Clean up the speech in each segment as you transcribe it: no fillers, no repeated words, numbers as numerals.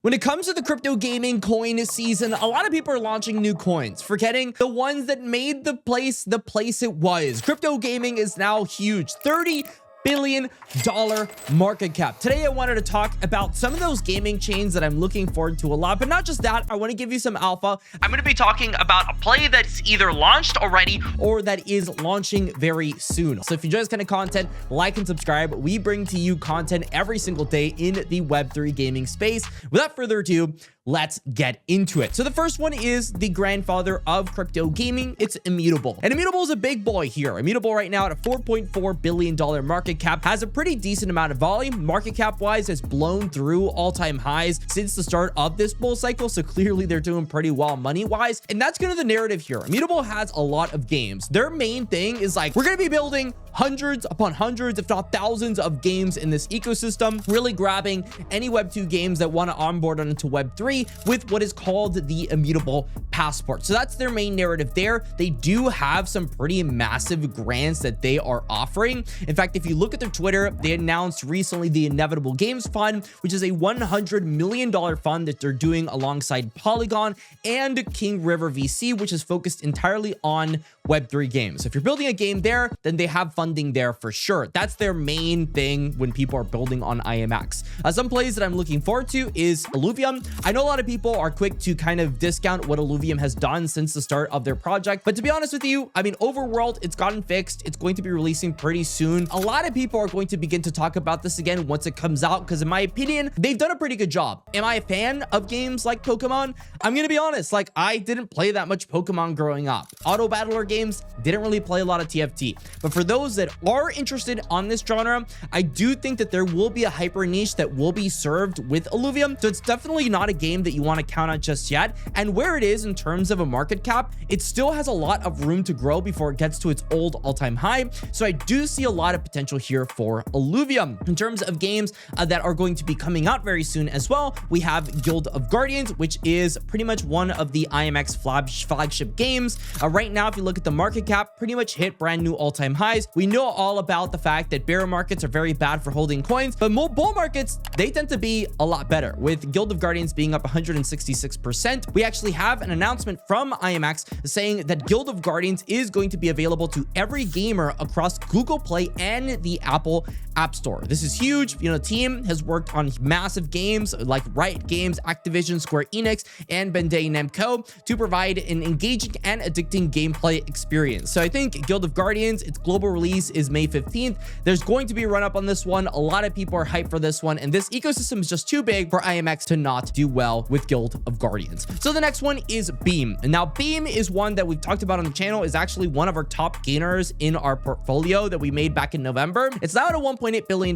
When it comes to the crypto gaming coin season, a lot of people are launching new coins, forgetting the ones that made the place it was. Crypto gaming is now huge, $30 billion market cap. Today, I wanted to talk about some of those gaming chains that I'm looking forward to a lot, but not just that. I want to give you some alpha. I'm going to be talking about a play that's either launched already or that is launching very soon. So if you enjoy this kind of content, like and subscribe. We bring to you content every single day in the Web3 gaming space. Without further ado, let's get into it. So the first one is the grandfather of crypto gaming. It's Immutable. And Immutable is a big boy here. Immutable right now at a $4.4 billion market cap, has a pretty decent amount of volume. Market cap wise has blown through all-time highs since the start of this bull cycle. So clearly they're doing pretty well money wise. And that's kind of the narrative here. Immutable has a lot of games. Their main thing is like, we're going to be building hundreds upon hundreds, if not thousands of games in this ecosystem, really grabbing any Web2 games that want to onboard onto Web3 with what is called the Immutable Passport. So that's their main narrative there. They do have some pretty massive grants that they are offering. In fact, if you look at their Twitter, they announced recently the Inevitable Games Fund, which is a $100 million fund that they're doing alongside Polygon and King River VC, which is focused entirely on Web3 games. So if you're building a game there, then they have funding there for sure. That's their main thing when people are building on IMX. Some plays that I'm looking forward to is Illuvium. I know a lot of people are quick to kind of discount what Illuvium has done since the start of their project, but to be honest with you, I mean, Overworld, it's gotten fixed. It's going to be releasing pretty soon. A lot of people are going to begin to talk about this again once it comes out, because in my opinion, they've done a pretty good job. Am I a fan of games like Pokemon? I'm gonna be honest, like, I didn't play that much Pokemon growing up. Auto battler games, didn't really play a lot of TFT. But for those that are interested on this genre, I do think that there will be a hyper niche that will be served with Illuvium. So it's definitely not a game that you want to count on just yet. And where it is in terms of a market cap, it still has a lot of room to grow before it gets to its old all-time high. So I do see a lot of potential here for Illuvium. In terms of games that are going to be coming out very soon as well, we have Guild of Guardians, which is pretty much one of the IMX flagship games. Right now, if you look at the market cap, pretty much hit brand new all-time highs. We know all about the fact that bear markets are very bad for holding coins, but bull markets, they tend to be a lot better, with Guild of Guardians being up 166%. We actually have an announcement from IMX saying that Guild of Guardians is going to be available to every gamer across Google Play and the Apple App Store. This is huge. You know, the team has worked on massive games like Riot Games, Activision, Square Enix, and Bandai Namco to provide an engaging and addicting gameplay experience. So I think Guild of Guardians, its global release is May 15th. There's going to be a run up on this one. A lot of people are hyped for this one, and this ecosystem is just too big for IMX to not do well with Guild of Guardians. So the next one is Beam. And now Beam is one that we've talked about on the channel, is actually one of our top gainers in our portfolio that we made back in November. It's now at a $1.8 billion.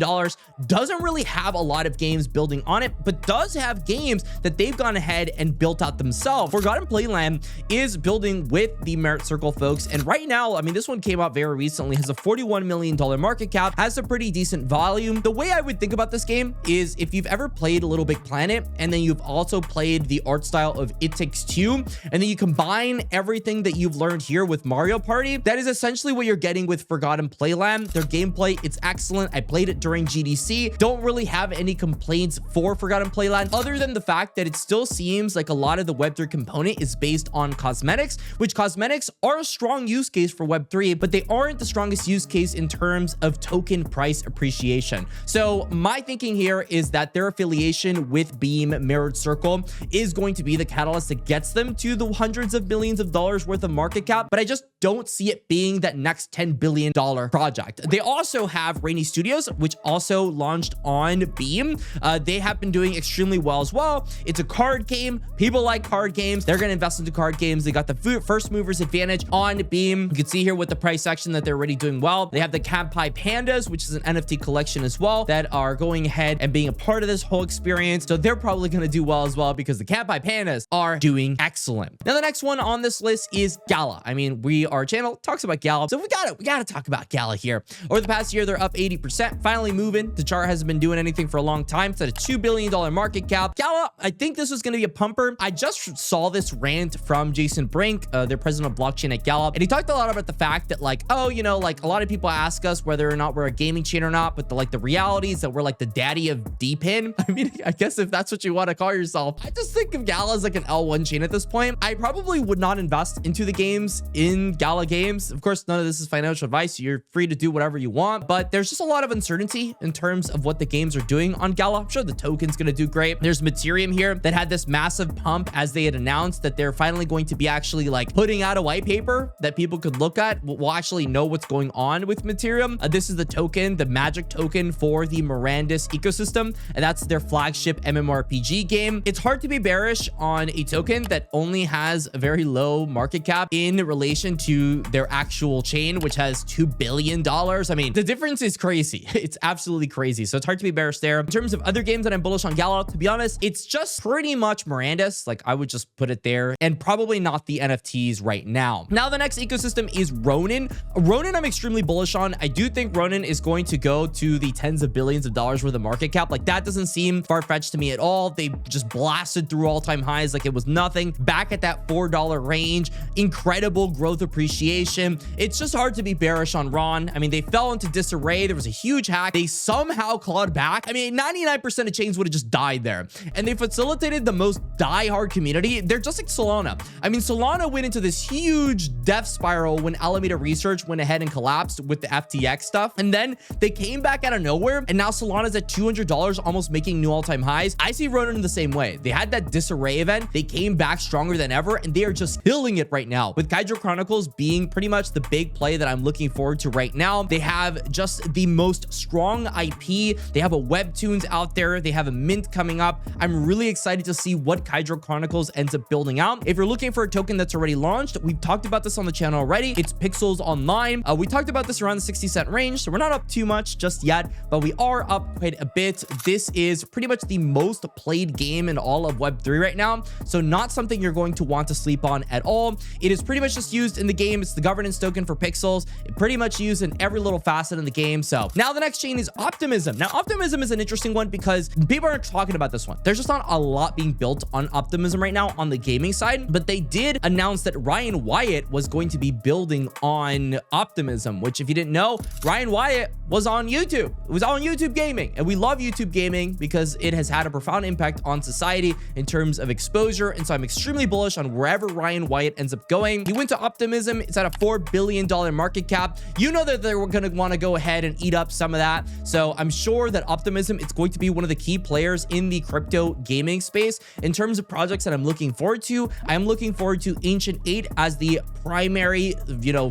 Doesn't really have a lot of games building on it, but does have games that they've gone ahead and built out themselves. Forgotten Playland is building with the Merit Circle folks, and right now, I mean, this one came out very recently, has a $41 million market cap, has a pretty decent volume. The way I would think about this game is if you've ever played Little Big Planet, and then you've also played the art style of It Takes Two, and then you combine everything that you've learned here with Mario Party, that is essentially what you're getting with Forgotten Playland. Their gameplay, it's excellent. I played it during GDC. Don't really have any complaints for Forgotten Playland, other than the fact that it still seems like a lot of the Web3 component is based on cosmetics, which cosmetics are a strong use case for Web3, but they aren't the strongest use case in terms of token price appreciation. So my thinking here is that their affiliation with Beam Mirrored Circle is going to be the catalyst that gets them to the hundreds of billions of dollars worth of market cap, but I just don't see it being that next $10 billion project. They also have Rainy Studios, which also launched on Beam. They have been doing extremely well as well. It's a card game. People like card games. They're going to invest into card games. They got the first movers advantage on Beam. You can see here with the price section that they're already doing well. They have the Kanpai Pandas, which is an NFT collection as well, that are going ahead and being a part of this whole experience. So they're probably going to do well as well, because the Kanpai Pandas are doing excellent. Now, the next one on this list is Gala. I mean, we our channel talks about Gala. So we gotta talk about Gala here. Over the past year, they're up 80%, finally moving. The chart hasn't been doing anything for a long time. It's at a $2 billion market cap. Gala, I think this was going to be a pumper. I just saw this rant from Jason Brink, their president of blockchain at Gala, and he talked a lot about the fact that like, oh, you know, like a lot of people ask us whether or not we're a gaming chain or not, but the reality is that we're like the daddy of DPIN. I mean, I guess if that's what you want to call yourself. I just think of Gala as like an L1 chain at this point. I probably would not invest into the games in Gala Games. Of course, none of this is financial advice. You're free to do whatever you want, but there's just a lot of uncertainty in terms of what the games are doing on Gala. I'm sure the token's going to do great. There's Materium here that had this massive pump as they had announced that they're finally going to be actually like putting out a white paper that people could look at. We'll actually know what's going on with Materium. This is the token, the magic token for the Mirandus ecosystem, and that's their flagship MMORPG game. It's hard to be bearish on a token that only has a very low market cap in relation to their actual chain, which has $2 billion. I mean, the difference is crazy. It's absolutely crazy. So it's hard to be bearish there. In terms of other games that I'm bullish on Gala, to be honest, it's just pretty much Mirandus. Like I would just put it there, and probably not the NFTs right now. Now, the next ecosystem is Ronin. Ronin, I'm extremely bullish on. I do think Ronin is going to go to the tens of billions of dollars worth of market cap. Like that doesn't seem far-fetched to me at all. They just blasted through all-time highs like it was nothing. Back at that $4 range, incredible growth appreciation. It's just hard to be bearish on Ron. I mean, they fell into disarray. There was a huge hack. They somehow clawed back. I mean, 99% of chains would have just died there. And they facilitated the most die-hard community. They're just like Solana. I mean, Solana went into this huge death spiral when Alameda Research went ahead and collapsed with the FTX stuff. And then they came back out of nowhere. And now Solana's at $200, almost making new all-time highs. I see Ronin in the same way. They had that disarray event. They came back stronger than ever, and they are just killing it right now. With Hydro Chronicles being pretty much the big play that I'm looking forward to right now. They have just the most strong IP. They have a Webtoons out there. They have a mint coming up. I'm really excited to see what Hydro Chronicles ends up building out. If you're looking for a token that's already launched, we've talked about this on the channel already. It's Pixels Online. We talked about this around the 60-cent range, so we're not up too much just yet, but we are up quite a bit. This is pretty much the most played game in all of Web3 right now, so not something you're going to want to sleep on at all. It is pretty much just used in the game. It's the governance token for Pixels. It pretty much used in every little facet in the game. So now the next chain is Optimism. Now Optimism is an interesting one because people aren't talking about this one. There's just not a lot being built on Optimism right now on the gaming side, but they did announce that Ryan Wyatt was going to be building on Optimism, which if you didn't know, Ryan Wyatt was on YouTube. It was on YouTube Gaming, and we love YouTube Gaming because it has had a profound impact on society in terms of exposure. And so I'm extremely bullish on wherever Ryan Wyatt ends up going. He went to Optimism. It's at a $4 billion market cap. You know that they're going to want to go ahead and eat up some of that. So I'm sure that Optimism, it's going to be one of the key players in the crypto gaming space. In terms of projects that I'm looking forward to, I'm looking forward to Ancient 8 as the primary,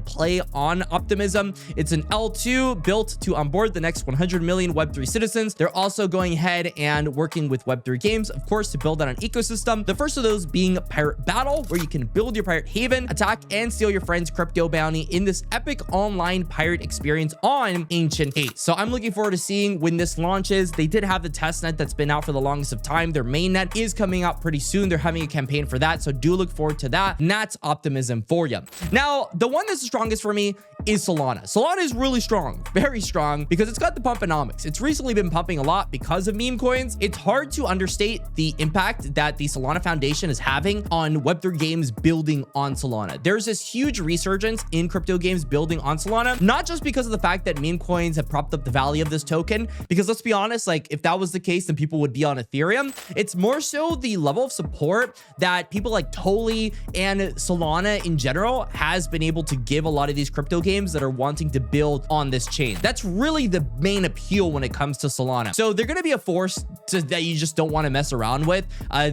play on Optimism. It's an L2 built to onboard the next 100 million Web3 citizens. They're also going ahead and working with Web3 games, of course, to build out an ecosystem. The first of those being Pirate Battle, where you can build your pirate haven, attack and steal your friend's crypto bounty in this epic online pirate experience on Ancient 8. So I'm looking forward to seeing when this launches. They did have the test net that's been out for the longest of time. Their main net is coming out pretty soon. They're having a campaign for that, so do look forward to that. And that's Optimism for you. Now, the one that's the strongest for me is Solana. Solana is really strong, very strong, because it's got the pumponomics. It's recently been pumping a lot because of meme coins. It's hard to understate the impact that the Solana Foundation is having on Web3 games building on Solana. There's this huge resurgence in crypto games building on Solana, not just because of the fact that meme coins have propped up the value of this token, because let's be honest, like if that was the case, then people would be on Ethereum. It's more so the level of support that people like Toli and Solana in general has been able to give a lot of these crypto games that are wanting to build on this chain. That's really the main appeal when it comes to Solana. So they're going to be a force that you just don't want to mess around with.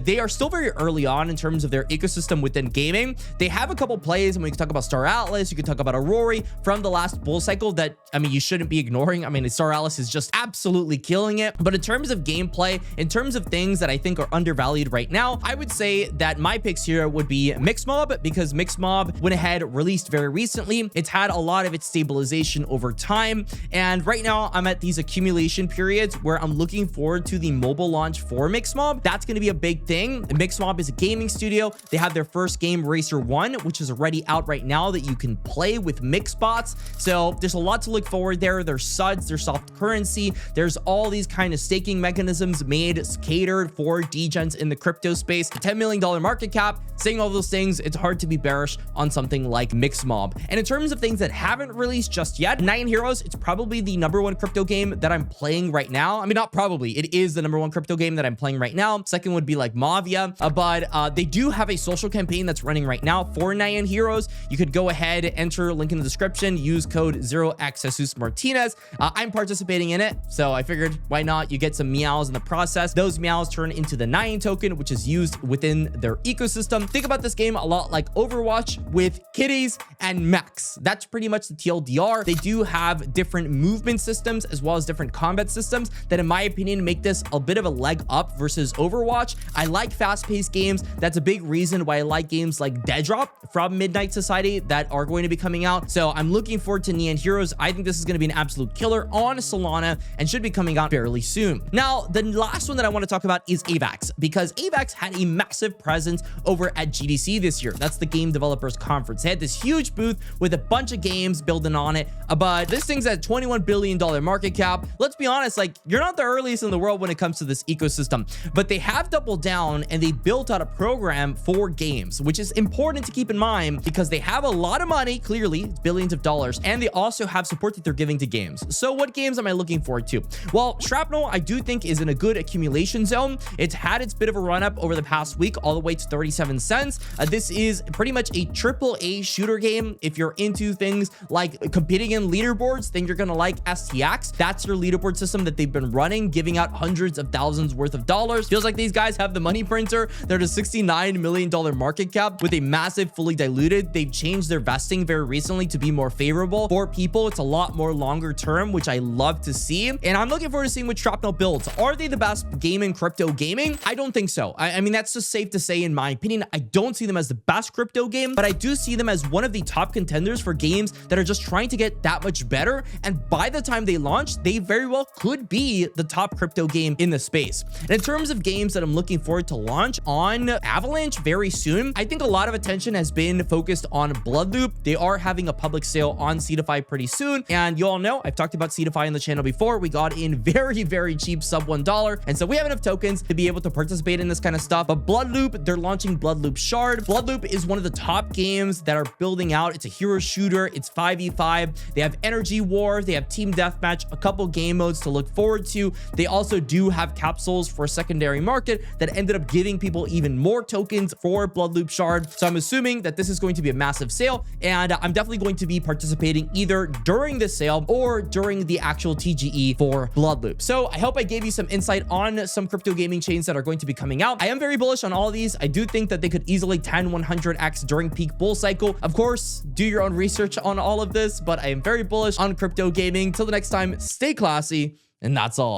They are still very early on in terms of their ecosystem within gaming. They have a couple plays, and we can talk about Star Atlas, you can talk about Aurora from the last bull cycle that, I mean, you shouldn't be ignoring. I mean, Star Atlas is just absolutely killing it. But in terms of gameplay, in terms of things that I think are undervalued right now, I would say that my picks here would be Mixmob, because Mixmob went ahead, released very recently. It's had a lot of its stabilization over time. And right now I'm at these accumulation periods where I'm looking forward to the mobile launch for Mixmob. That's going to be a big thing. Mixmob is a gaming studio. They have their first game, Racer 1, which is already out right now that you can play with Mixbots. So there's a lot to look forward there. There's SUDs, there's soft currency, there's all these kind of staking mechanisms made catered for degens in the crypto space. $10 million market cap. Saying all those things, it's hard to be bearish on something like Mixmob. And in terms of things that haven't released just yet, Nine Heroes, it's probably the #1 crypto game that I'm playing right now. I mean, not probably, it is the #1 crypto game that I'm playing right now. Second would be like Mavia, but they do have a social campaign that's running right now for Nine Heroes. You could go ahead, enter link in the description, use code 0xJesusMartinez. I'm participating in it, so I figured why not? You get some meows in the process. Those meows turn into the Nine token, which is used within their ecosystem. Think about this game a lot like Overwatch with kitties and mechs. That's pretty much the TLDR. They do have different movement systems as well as different combat systems that, in my opinion, make this a bit of a leg up versus Overwatch. I like fast-paced games. That's a big reason why I like games like Dead Drop from Midnight Society that are going to be coming out. So I'm looking forward to Nine Heroes. I think this is going to be an absolute killer on Solana and should be coming out fairly soon. Now, the last one that I want to talk about is AVAX, because AVAX had a massive presence over at GDC this year. That's the Game Developers Conference. They had this huge booth with a bunch of games building on it, but this thing's at $21 billion market cap. Let's be honest, like, you're not the earliest in the world when it comes to this ecosystem, but they have doubled down and they built out a program for games, which is important to keep in mind because they have a lot of money, clearly billions of dollars, and they also have support that they're giving to games. So what games am I looking forward to? Well, Shrapnel, I do think, is in a good accumulation zone. It's had its bit of a run up over the past week, all the way to 37 cents. This is pretty much a AAA shooter game. If you're into things like competing in leaderboards, then you're gonna like STX. That's your leaderboard system that they've been running, giving out hundreds of thousands worth of dollars. Feels like these guys have the money printer. They're at a $69 million market cap with a massive fully diluted. They've changed their vesting very recently to be more favorable for people. It's a lot more longer term, which I love to see. And I'm looking forward to seeing what Shrapnel builds. Are they the best game in crypto gaming? I don't think so. I mean, that's just safe to say, in my opinion. I don't see them as the best crypto game, but I do see them as one of the top contenders for games that are just trying to get that much better. And by the time they launch, they very well could be the top crypto game in the space. And in terms of games that I'm looking forward to launch on Avalanche very soon, I think a lot of attention has been focused on Bloodloop. They are having a public sale on Seedify pretty soon. And you all know, I've talked about Seedify on the channel before. We got in very, very cheap, sub $1. And so we have enough tokens to be able to participate in this kind of stuff. But Bloodloop, they're launching Bloodloop Shard. Bloodloop is one of the top games that are building out. It's a hero shooter. It's 5v5. They have Energy War. They have Team Deathmatch, a couple game modes to look forward to. They also do have capsules for a secondary market that ended up giving people even more tokens for Bloodloop Shard. So I'm assuming that this is going to be a massive sale, and I'm definitely going to be participating either during the sale or during the actual TGE for Bloodloop. So I hope I gave you some insight on some crypto gaming chains that are going to be coming out. I am very bullish on all of these. I do think that they could easily 10 100x during peak bull cycle. Of course, do your own research on all of this, but I am very bullish on crypto gaming. Till the next time, stay classy, and that's all.